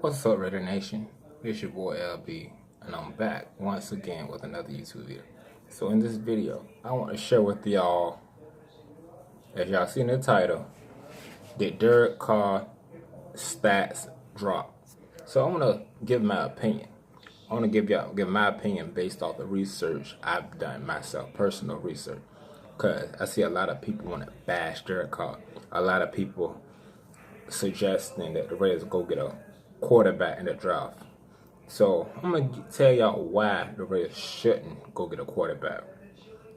What's up, Raider Nation? It's your boy LB, and I'm back once again with another YouTube video. So in this video, I want to share with y'all, as y'all see in the title, did Derek Carr stats drop? So I'm gonna give my opinion. I want to give my opinion based off the research I've done myself, personal research, because I see a lot of people want to bash Derek Carr. A lot of people suggesting that the Raiders go get a quarterback in the draft. So I'm gonna tell y'all why the Raiders shouldn't go get a quarterback,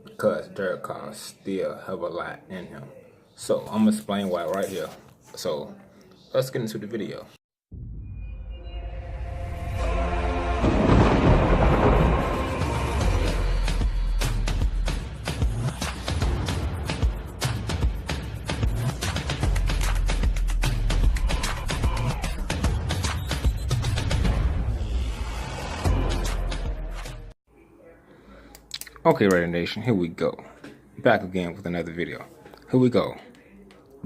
because Derek Carr still have a lot in him. So I'm gonna explain why right here. So let's get into the video. Okay, Raider Nation, here we go. Back again with another video. Here we go.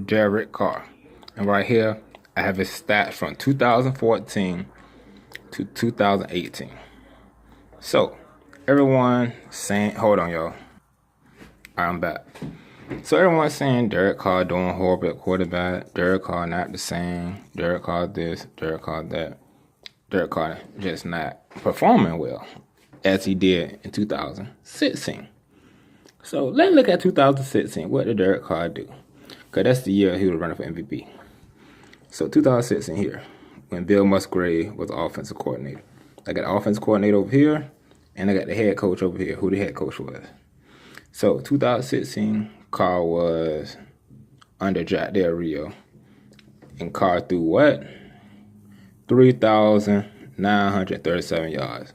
Derek Carr. And right here, I have his stats from 2014 to 2018. So, everyone saying, hold on, y'all. I'm back. So, everyone's saying Derek Carr doing horrible at quarterback. Derek Carr not the same. Derek Carr this. Derek Carr that. Derek Carr just not performing well as he did in 2016. So let's look at 2016. What did Derek Carr do? Because that's the year he was running for MVP. So 2016 here, when Bill Musgrave was the offensive coordinator. I got the offensive coordinator over here, and I got the head coach over here, who the head coach was. So 2016, Carr was under Jack Del Rio. And Carr threw what? 3,937 yards.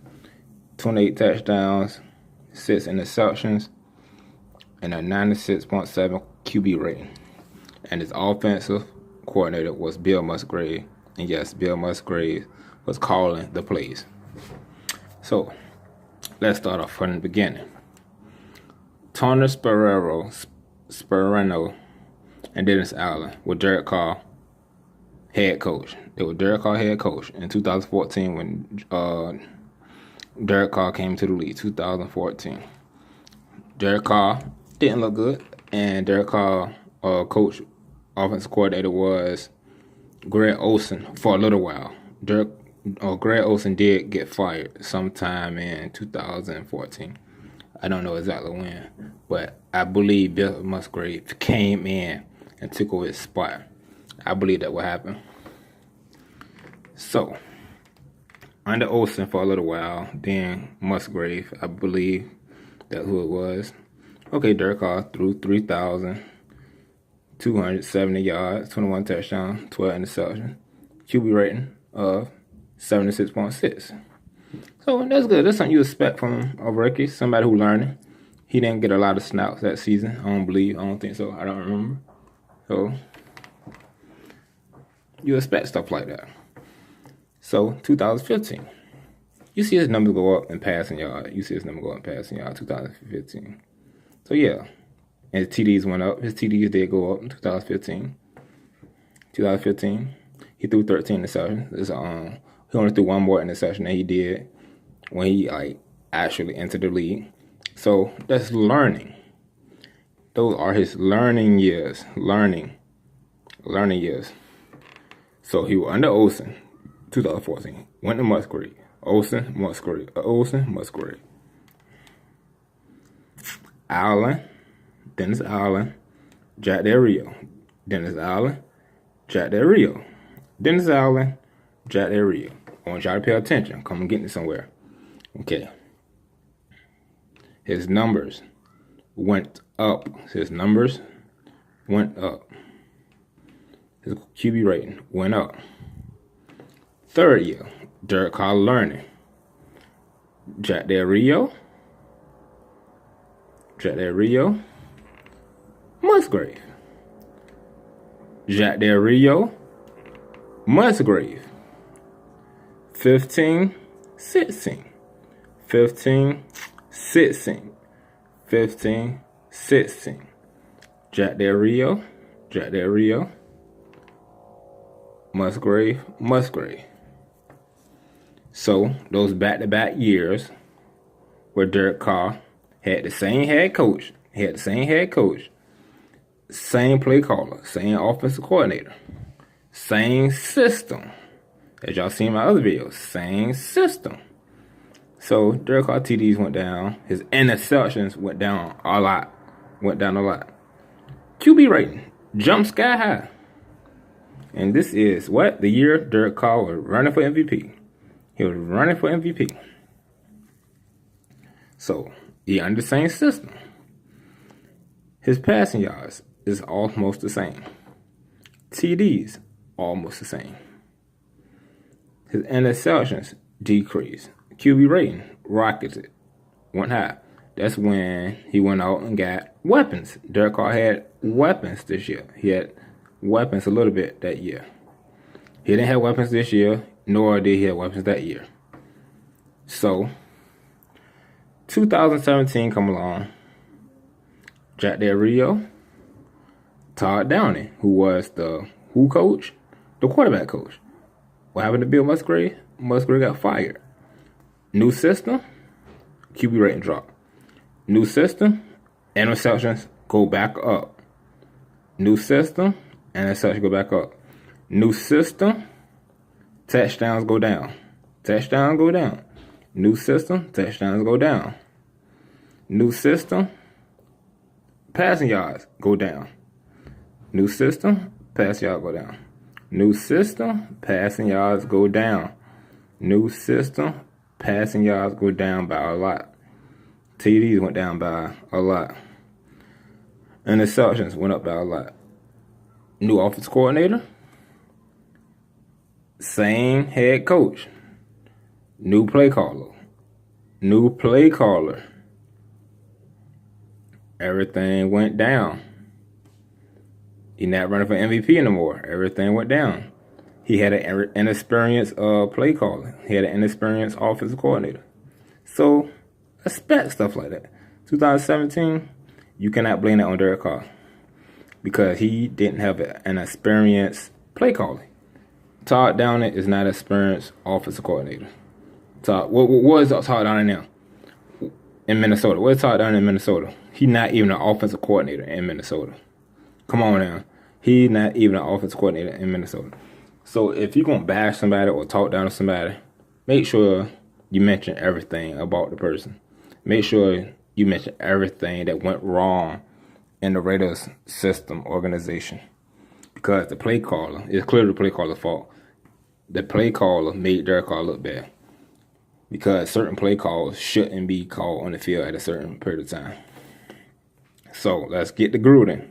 28 touchdowns, 6 interceptions, and a 96.7 QB rating. And his offensive coordinator was Bill Musgrave. And yes, Bill Musgrave was calling the plays. So, let's start off from the beginning. Tony Sparano, and Dennis Allen with Derek Carr head coach. They were Derek Carr head coach in 2014 when Derek Carr came to the league, 2014. Derek Carr didn't look good, and Derek Carr coach, offensive coordinator was Greg Olson for a little while. Greg Olson did get fired sometime in 2014. I don't know exactly when, but I believe Bill Musgrave came in and took over his spot. I believe that will happen. So, under Olsen for a little while, then Musgrave, I believe that's who it was. Okay, Derek Carr threw 3,270 yards, 21 touchdowns, 12 interceptions, QB rating of 76.6. So that's good. That's something you expect from a rookie, somebody who's learning. He didn't get a lot of snaps that season. I don't think so. I don't remember. So you expect stuff like that. So, 2015. You see his numbers go up in passing yard. 2015. So, yeah. And his TDs went up. His TDs did go up in 2015. 2015, he threw 13 interceptions. He only threw one more interception than he did when he actually entered the league. So, that's learning. Those are his learning years. Learning years. So, he was under Olsen. 2014. Went to Musgrave. Olsen, Musgrave. Allen. Dennis Allen. Jack Del Rio. Dennis Allen. Jack Del Rio. Dennis Allen. Jack Del Rio. I want y'all to pay attention. Come and get me somewhere. Okay. His numbers went up. His QB rating went up. Third year, Derek Carr learning. Jack Del Rio, Musgrave. Jack Del Rio, Musgrave. 15, 16. 15, 16. 15, 16. Jack Del Rio. Musgrave. So those back-to-back years where Derek Carr had the same head coach, same play caller, same offensive coordinator, same system. As y'all seen in my other videos, same system. So Derek Carr TDs went down. His interceptions went down a lot. QB rating jumped sky high. And this is what? The year Derek Carr was running for MVP. He was running for MVP. So, he under the same system. His passing yards is almost the same. TDs, almost the same. His interceptions decreased. QB rating rocketed, went high. That's when he went out and got weapons. Derek Carr had weapons this year. He had weapons a little bit that year. He didn't have weapons this year, nor did he have weapons that year. So, 2017 come along. Jack Del Rio, Todd Downing, who was the coach? The quarterback coach. What happened to Bill Musgrave? Musgrave got fired. New system, QB rating drop. New system, interceptions go back up. New system, interceptions go back up. New system, touchdowns go down. New system, touchdowns go down. New system, passing yards go down. New system, passing yards go down. New system, passing yards go down. New system, passing yards go down by a lot. TDs went down by a lot. Interceptions went up by a lot. New offense coordinator, same head coach. New play caller. Everything went down. He's not running for MVP anymore. Everything went down. He had an inexperienced play caller. He had an inexperienced offensive coordinator. So, expect stuff like that. 2017, you cannot blame that on Derek Carr because he didn't have an experienced play caller. Todd Downing is not an experienced offensive coordinator. What is Todd Downing now in Minnesota? What is Todd Downing in Minnesota? He's not even an offensive coordinator in Minnesota. Come on now. He's not even an offensive coordinator in Minnesota. So if you're going to bash somebody or talk down to somebody, make sure you mention everything about the person. Make sure you mention everything that went wrong in the Raiders system organization. Because the play caller, it's clearly the play caller's fault. The play caller made Derek Carr look bad. Because certain play calls shouldn't be called on the field at a certain period of time. So let's get to Gruden.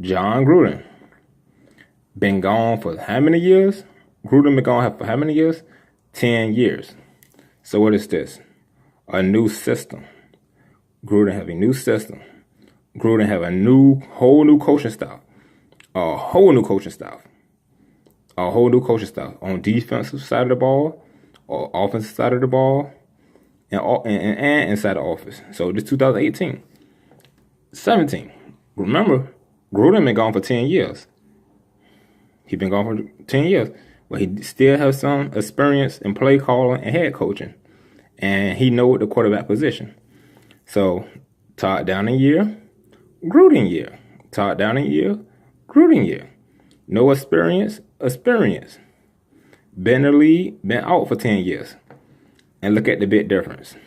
John Gruden. Been gone for how many years? Gruden been gone for how many years? 10 years. So what is this? A new system. Gruden have a new system. Gruden have a whole new coaching staff. A whole new coaching staff on defensive side of the ball, or offensive side of the ball, and inside the office. So this 2018. 17. Remember, Gruden been gone for 10 years. He's been gone for 10 years. But he still has some experience in play calling and head coaching. And he knows the quarterback position. So, Todd Downing year, Gruden year. Todd Downing year, Gruden year. No experience. Been in the league, been out for 10 years. And look at the big difference.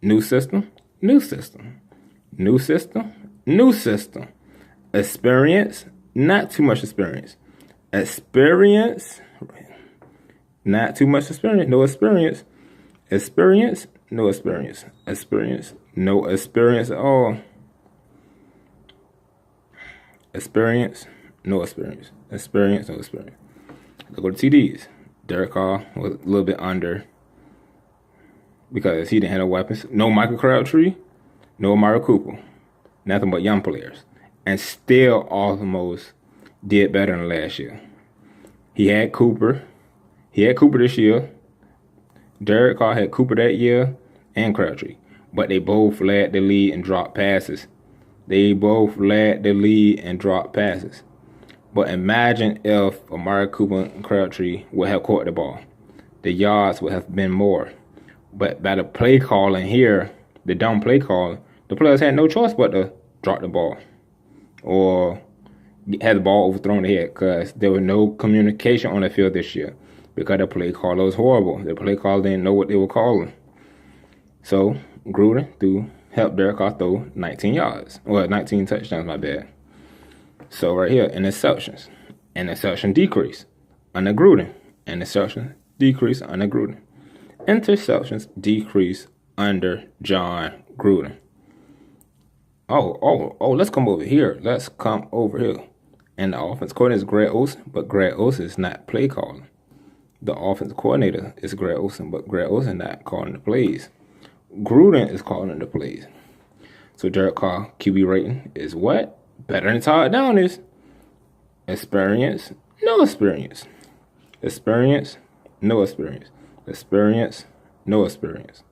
New system. Experience, not too much experience. Not too much experience. No experience. Experience, no experience. Experience, no experience at all. Experience, no experience. Experience, no experience. Let's go to TDs. Derek Carr was a little bit under because he didn't have no weapons. No Michael Crabtree, no Amari Cooper. Nothing but young players. And still almost did better than last year. He had Cooper this year. Derek Carr had Cooper that year and Crabtree, but they both led the lead in drop passes. But imagine if Amari Cooper and Crabtree would have caught the ball. The yards would have been more. But by the play calling here, the dumb play call, the players had no choice but to drop the ball or had the ball overthrown ahead because there was no communication on the field this year because the play caller was horrible. The play caller didn't know what they were calling. So Gruden helped Derek Carr throw 19 yards. Well, 19 touchdowns, my bad. So right here, interceptions. Interception decrease under Gruden. Interception decrease under Gruden. Interceptions decrease under John Gruden. Oh, let's come over here. And the offense coordinator is Greg Olson, but Greg Olson is not play calling. The offense coordinator is Greg Olson, but Greg Olson not calling the plays. Gruden is calling the plays. So Derek Carr QB rating is what? Better than Todd Downey's. Experience, no experience. Experience, no experience. Experience, no experience.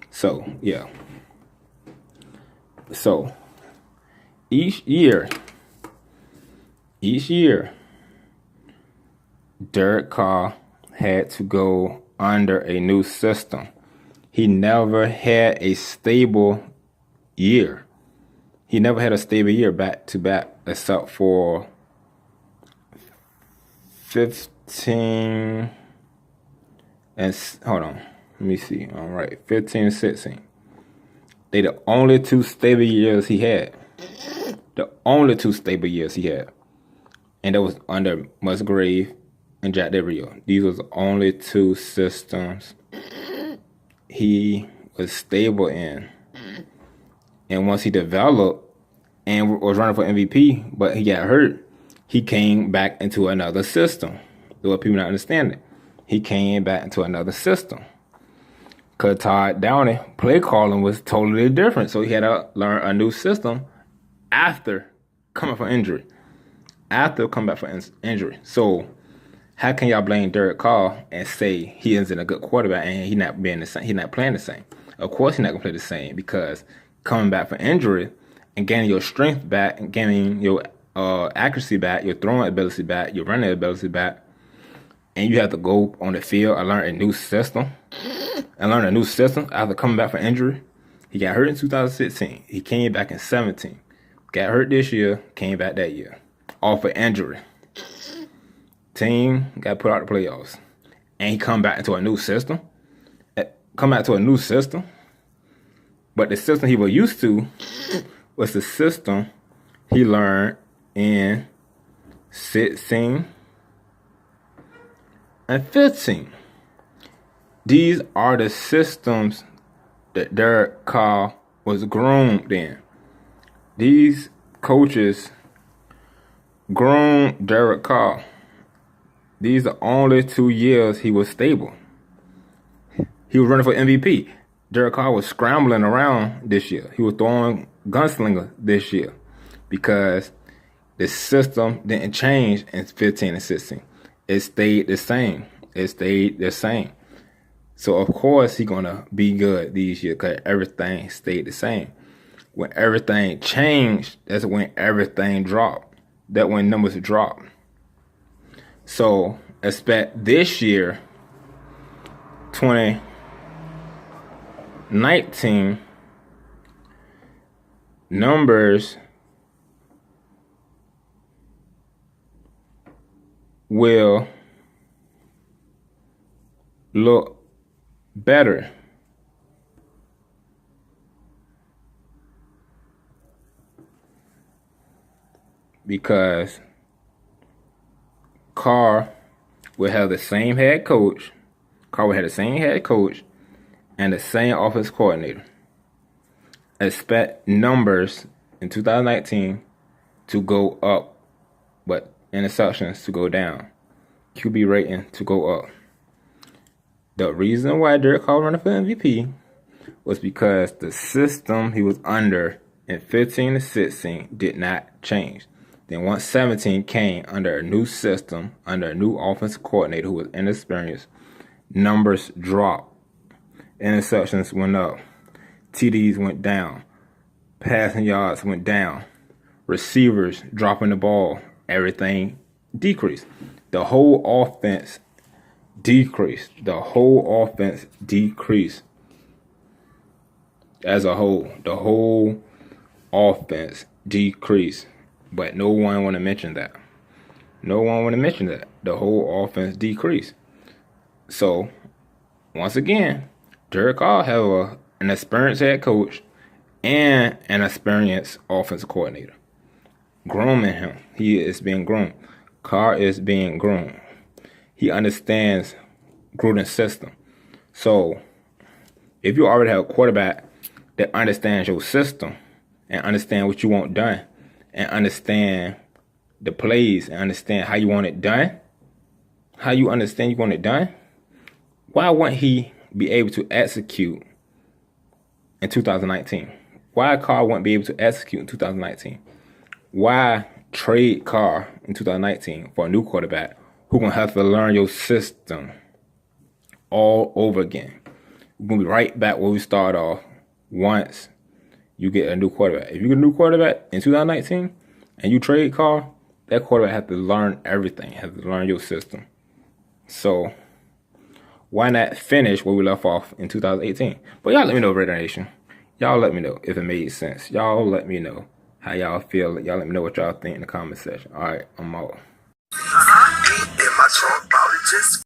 So, yeah. So, each year, Derek Carr had to go under a new system. He never had a stable year. He never had a stable year back to back except for 15 and hold on. Let me see. All right, 15 and 16. They the only two stable years he had. The only two stable years he had. And that was under Musgrave and Jack Del Rio. These was the only two systems he was stable in. And once he developed and was running for MVP, but he got hurt, he came back into another system. What people not understanding. He came back into another system. Because Todd Downey play calling was totally different. So he had to learn a new system after coming from injury. So how can y'all blame Derek Carr and say he isn't a good quarterback and he's not playing the same? Of course he's not gonna play the same because coming back from injury and gaining your strength back and gaining your accuracy back, your throwing ability back, your running ability back, and you have to go on the field and learn a new system. After coming back from injury. He got hurt in 2016. He came back in 17. Got hurt this year, came back that year. Off of injury. Team got put out the playoffs. And he come back into a new system. But the system he was used to was the system he learned in 16 and 15. These are the systems that Derek Carr was groomed in. These coaches groomed Derek Carr. These are only 2 years he was stable. He was running for MVP. Derek Carr was scrambling around this year. He was throwing gunslinger this year because the system didn't change in 15 and 16. It stayed the same. So, of course, he's going to be good these years because everything stayed the same. When everything changed, that's when everything dropped. That's when numbers dropped. So, expect this year, 2019, numbers will look better because Carr will have the same head coach. Carr will have the same head coach and the same offense coordinator. Expect numbers in 2019 to go up, but interceptions to go down. QB rating to go up. The reason why Derek Carr running for MVP was because the system he was under in 15 to 16 did not change. Then once 17 came under a new system, under a new offensive coordinator who was inexperienced, numbers dropped. Interceptions went up. TDs went down. Passing yards went down. Receivers dropping the ball. Everything decreased. The whole offense decreased. The whole offense decreased. As a whole, the whole offense decreased. But no one want to mention that. No one want to mention that. The whole offense decreased. So, once again, Derek Carr have an experienced head coach and an experienced offensive coordinator. Grooming him. He is being groomed. Carr is being groomed. He understands Gruden's system. So, if you already have a quarterback that understands your system and understand what you want done and understand the plays and understand how you want it done, how you understand you want it done, why wouldn't he be able to execute in 2019? Why Carr wouldn't be able to execute in 2019? Why trade Carr in 2019 for a new quarterback who's going to have to learn your system all over again? We're going to be right back where we start off once you get a new quarterback. If you get a new quarterback in 2019 and you trade Carr, that quarterback has to learn everything, has to learn your system. So, why not finish where we left off in 2018? But y'all let me know, Raider Nation. Y'all let me know if it made sense. Y'all let me know how y'all feel. Y'all let me know what y'all think in the comment section. All right, I'm out.